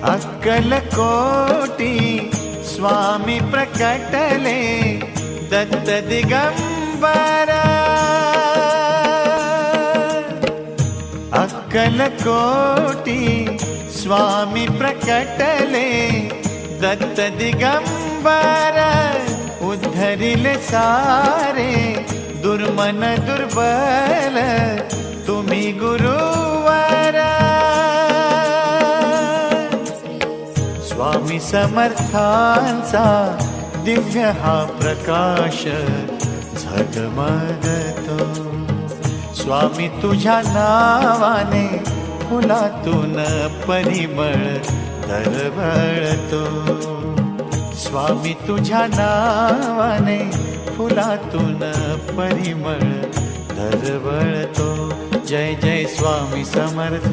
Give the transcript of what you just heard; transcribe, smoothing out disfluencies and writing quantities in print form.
अक्कलकोटी स्वामी प्रकटले दत्त दिगंबर। अक्कलकोटी स्वामी प्रकटले दत्त दिगंबर। उद्धरिले सारे दुर्मन दुर्बल तुम्ही गुरुवर। स्वामी समर्थांचा दिव्य हा प्रकाश झगमगतो। स्वामी तुझ्या नावाने फुलातून परिमळ दरवळतो। स्वामी तुझ्या नावाने फुलातून परिमळ दरवळतो। जय जय स्वामी समर्थ।